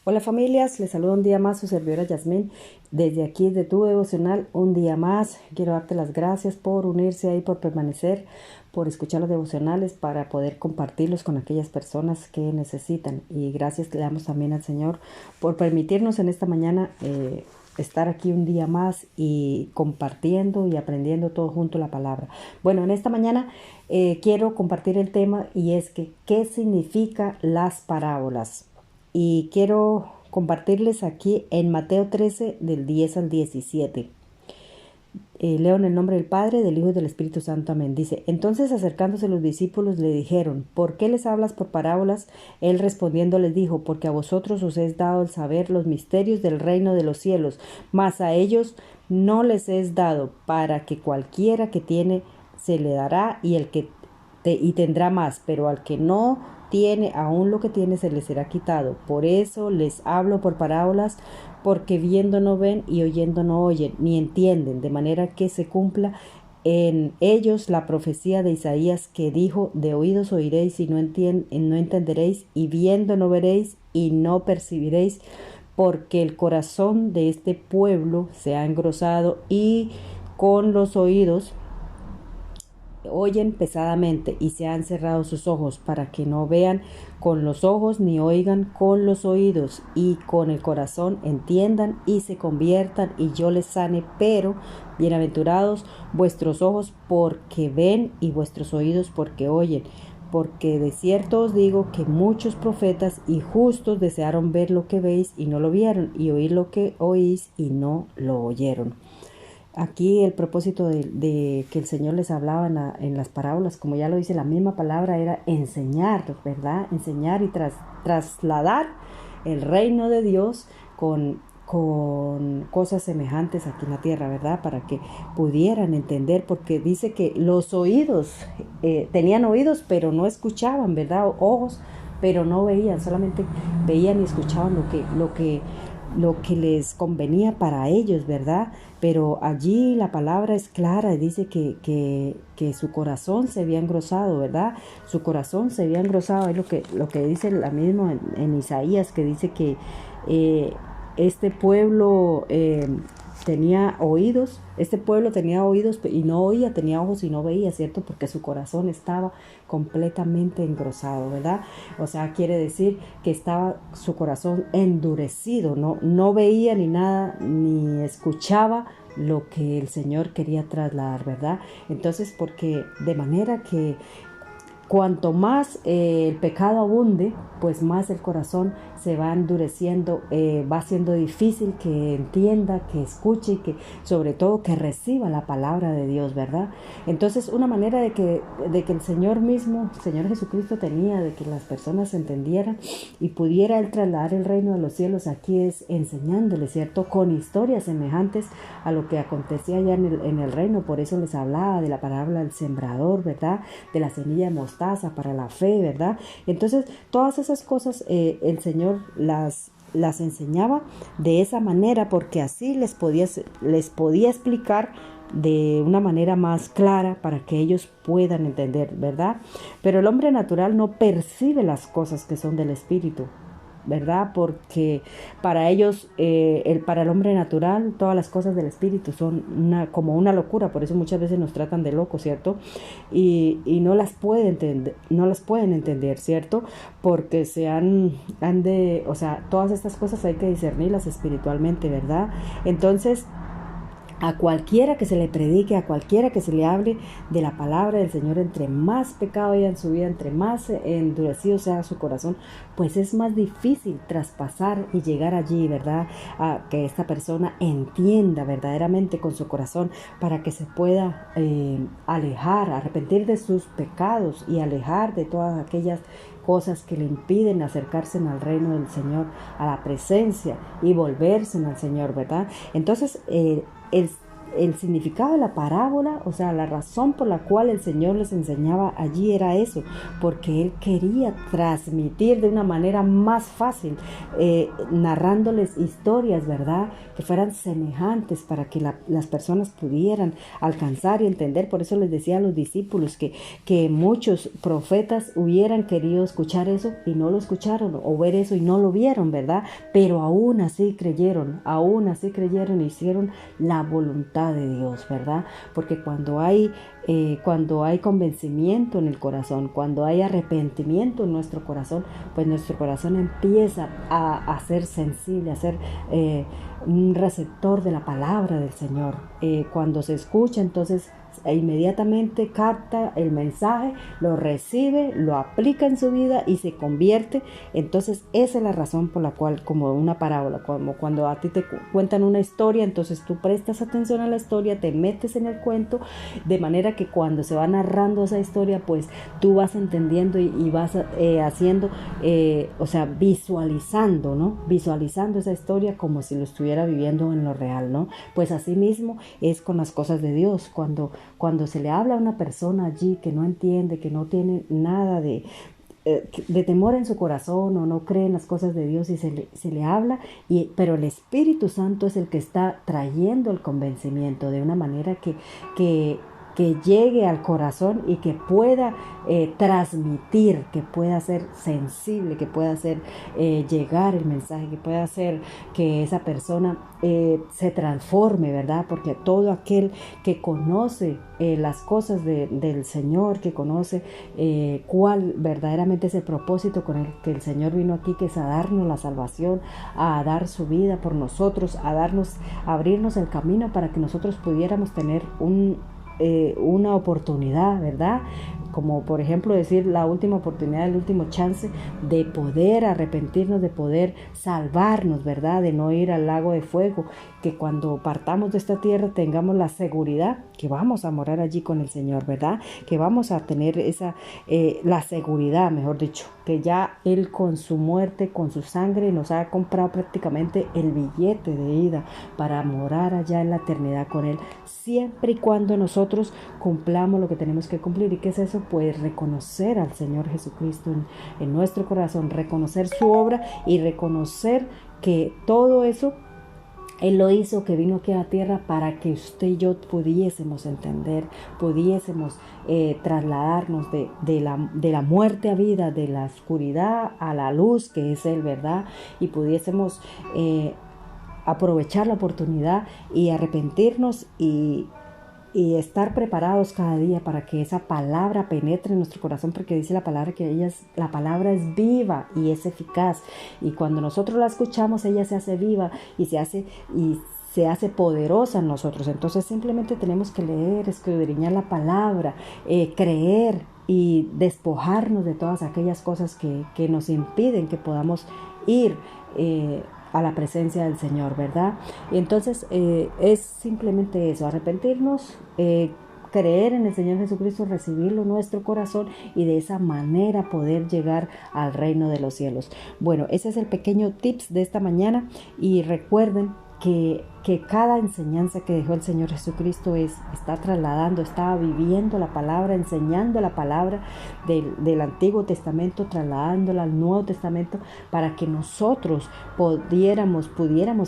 Hola familias, les saludo un día más su servidora Yasmín. Desde aquí de tu devocional, un día más. Quiero darte las gracias por unirse ahí, por permanecer, por escuchar los devocionales para poder compartirlos con aquellas personas que necesitan. Y gracias le damos también al Señor por permitirnos en esta mañana estar aquí un día más y compartiendo y aprendiendo todo junto la palabra. Bueno, en esta mañana quiero compartir el tema y es que ¿qué significan las parábolas? Y quiero compartirles aquí en Mateo 13 del 10 al 17. Leo en el nombre del Padre, del Hijo y del Espíritu Santo. Amén. Dice, entonces acercándose los discípulos le dijeron, ¿por qué les hablas por parábolas? Él respondiendo les dijo, porque a vosotros os es dado el saber los misterios del reino de los cielos, mas a ellos no les es dado, para que cualquiera que tiene se le dará y tendrá más, pero al que no tiene, aún lo que tiene se le será quitado. Por eso les hablo por parábolas, porque viendo no ven y oyendo no oyen, ni entienden, de manera que se cumpla en ellos la profecía de Isaías que dijo, de oídos oiréis y no entenderéis, y viendo no veréis y no percibiréis, porque el corazón de este pueblo se ha engrosado y con los oídos oyen pesadamente y se han cerrado sus ojos para que no vean con los ojos ni oigan con los oídos y con el corazón entiendan y se conviertan y yo les sane. Pero bienaventurados vuestros ojos porque ven y vuestros oídos porque oyen. Porque de cierto os digo que muchos profetas y justos desearon ver lo que veis y no lo vieron, y oír lo que oís y no lo oyeron. Aquí el propósito de que el Señor les hablaba en las parábolas, como ya lo dice la misma palabra, era enseñar, ¿verdad? Enseñar y trasladar el reino de Dios con cosas semejantes aquí en la tierra, ¿verdad? Para que pudieran entender, porque dice que los oídos, tenían oídos, pero no escuchaban, ¿verdad? Ojos, pero no veían, solamente veían y escuchaban lo que les convenía para ellos, ¿verdad? Pero allí la palabra es clara y dice que su corazón se había engrosado, ¿verdad? Su corazón se había engrosado, es lo que dice la misma en Isaías, que dice que este pueblo este pueblo tenía oídos y no oía, tenía ojos y no veía, ¿cierto? Porque su corazón estaba completamente engrosado, ¿verdad? O sea, quiere decir que estaba su corazón endurecido, no veía ni nada, ni escuchaba lo que el Señor quería trasladar, ¿verdad? Entonces, porque de manera que cuanto más el pecado abunde, pues más el corazón se va endureciendo, va siendo difícil que entienda, que escuche y que sobre todo que reciba la palabra de Dios, ¿verdad? Entonces una manera de que el Señor mismo, el Señor Jesucristo tenía de que las personas entendieran y pudiera Él trasladar el reino de los cielos aquí es enseñándoles, ¿cierto? Con historias semejantes a lo que acontecía allá en el reino. Por eso les hablaba de la parábola del sembrador, ¿verdad? De la semilla de mostaza para la fe, ¿verdad? Entonces todas esas cosas el Señor las enseñaba de esa manera, porque así les podía explicar de una manera más clara para que ellos puedan entender, ¿verdad? Pero el hombre natural no percibe las cosas que son del Espíritu, ¿verdad? Porque para ellos, para el hombre natural, todas las cosas del espíritu son como una locura. Por eso muchas veces nos tratan de locos, ¿cierto? Y no las pueden entender, ¿cierto? Porque o sea, todas estas cosas hay que discernirlas espiritualmente, ¿verdad? Entonces, a cualquiera que se le predique, a cualquiera que se le hable de la palabra del Señor, entre más pecado haya en su vida, entre más endurecido sea su corazón, pues es más difícil traspasar y llegar allí, ¿verdad? A que esta persona entienda verdaderamente con su corazón para que se pueda alejar, arrepentir de sus pecados y alejar de todas aquellas cosas que le impiden acercarse al reino del Señor, a la presencia y volverse al Señor, ¿verdad? Entonces, el significado de la parábola, o sea, la razón por la cual el Señor les enseñaba allí era eso, porque Él quería transmitir de una manera más fácil, narrándoles historias, ¿verdad?, que fueran semejantes para que las personas pudieran alcanzar y entender. Por eso les decía a los discípulos que muchos profetas hubieran querido escuchar eso y no lo escucharon, o ver eso y no lo vieron, ¿verdad? Pero aún así creyeron y hicieron la voluntad de Dios, ¿verdad? Porque cuando hay convencimiento en el corazón, cuando hay arrepentimiento en nuestro corazón, pues nuestro corazón empieza a ser sensible, a ser un receptor de la palabra del Señor. Cuando se escucha, entonces inmediatamente capta el mensaje, lo recibe, lo aplica en su vida y se convierte. Entonces esa es la razón por la cual, como una parábola, como cuando a ti te cuentan una historia, entonces tú prestas atención a la historia, te metes en el cuento, de manera que cuando se va narrando esa historia, pues tú vas entendiendo y vas haciendo, o sea, visualizando, ¿no? Visualizando esa historia como si lo estuviera viviendo en lo real, ¿no? Pues así mismo es con las cosas de Dios. Cuando se le habla a una persona allí que no entiende, que no tiene nada de temor en su corazón o no cree en las cosas de Dios, y se le habla, pero el Espíritu Santo es el que está trayendo el convencimiento de una manera que llegue al corazón y que pueda transmitir, que pueda ser sensible, que pueda hacer llegar el mensaje, que pueda hacer que esa persona se transforme, ¿verdad? Porque todo aquel que conoce las cosas del Señor, que conoce cuál verdaderamente es el propósito con el que el Señor vino aquí, que es a darnos la salvación, a dar su vida por nosotros, a abrirnos el camino para que nosotros pudiéramos tener una oportunidad, ¿verdad? Como por ejemplo decir la última oportunidad, el último chance de poder arrepentirnos, de poder salvarnos, ¿verdad? De no ir al lago de fuego, que cuando partamos de esta tierra tengamos la seguridad que vamos a morar allí con el Señor, ¿verdad? Que vamos a tener la seguridad, mejor dicho, que ya Él con su muerte, con su sangre, nos ha comprado prácticamente el billete de ida para morar allá en la eternidad con Él, siempre y cuando nosotros cumplamos lo que tenemos que cumplir. ¿Y qué es eso? Pues reconocer al Señor Jesucristo en nuestro corazón, reconocer su obra y reconocer que todo eso Él lo hizo, que vino aquí a la tierra para que usted y yo pudiésemos entender, pudiésemos trasladarnos de la muerte a vida, de la oscuridad a la luz, que es Él, ¿verdad? Y pudiésemos aprovechar la oportunidad y arrepentirnos y estar preparados cada día para que esa palabra penetre en nuestro corazón, porque dice la palabra que la palabra es viva y es eficaz, y cuando nosotros la escuchamos ella se hace viva y se hace poderosa en nosotros. Entonces simplemente tenemos que leer, escudriñar la palabra, creer y despojarnos de todas aquellas cosas que nos impiden que podamos ir a la presencia del Señor, ¿verdad? Y entonces es simplemente eso, arrepentirnos, creer en el Señor Jesucristo, recibirlo en nuestro corazón y de esa manera poder llegar al reino de los cielos. Bueno, ese es el pequeño tips de esta mañana, y recuerden que cada enseñanza que dejó el Señor Jesucristo está trasladando, está viviendo la palabra, enseñando la palabra del Antiguo Testamento, trasladándola al Nuevo Testamento, para que nosotros pudiéramos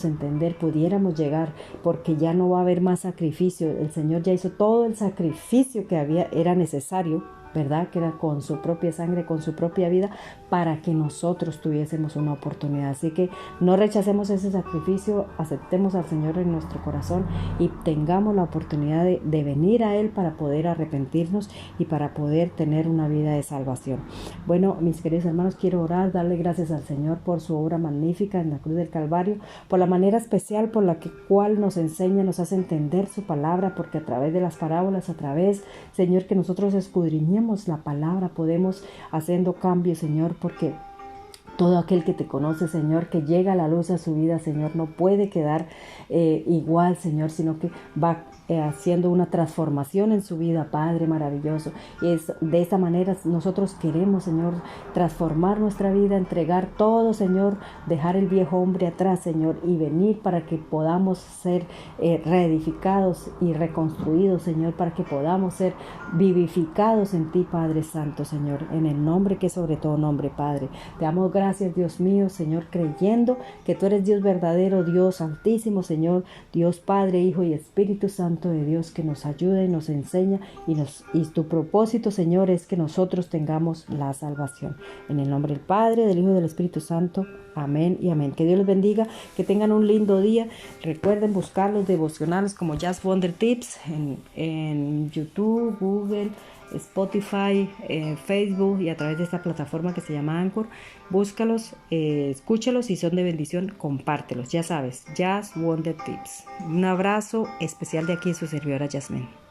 entender, pudiéramos llegar, porque ya no va a haber más sacrificio. El Señor ya hizo todo el sacrificio que era necesario, ¿verdad? Que era con su propia sangre, con su propia vida, para que nosotros tuviésemos una oportunidad. Así que no rechacemos ese sacrificio, aceptemos al Señor en nuestro corazón y tengamos la oportunidad de venir a Él para poder arrepentirnos y para poder tener una vida de salvación. Bueno, mis queridos hermanos, quiero orar, darle gracias al Señor por su obra magnífica en la cruz del Calvario, por la manera especial por la cual nos enseña, nos hace entender su palabra, porque a través de las parábolas, a través, Señor, que nosotros escudriñemos la palabra, podemos haciendo cambios, Señor, porque Todo aquel que te conoce, Señor, que llega a la luz a su vida, Señor, no puede quedar igual, Señor, sino que va haciendo una transformación en su vida, Padre maravilloso. Y es de esta manera nosotros queremos, Señor, transformar nuestra vida, entregar todo, Señor, dejar el viejo hombre atrás, Señor, y venir para que podamos ser reedificados y reconstruidos, Señor, para que podamos ser vivificados en ti, Padre Santo, Señor, en el nombre que es sobre todo nombre, Padre. Te damos gracias, Dios mío, Señor, creyendo que tú eres Dios verdadero, Dios altísimo, Señor, Dios Padre, Hijo y Espíritu Santo de Dios, que nos ayuda y nos enseña, y tu propósito, Señor, es que nosotros tengamos la salvación. En el nombre del Padre, del Hijo y del Espíritu Santo. Amén y amén. Que Dios les bendiga, que tengan un lindo día. Recuerden buscar los devocionales como Just Wonder Tips en YouTube, Google, Spotify, Facebook y a través de esta plataforma que se llama Anchor. Búscalos, escúchalos, y son de bendición, compártelos. Ya sabes, Just Wonder Tips. Un abrazo especial de aquí en su servidora Yasmín.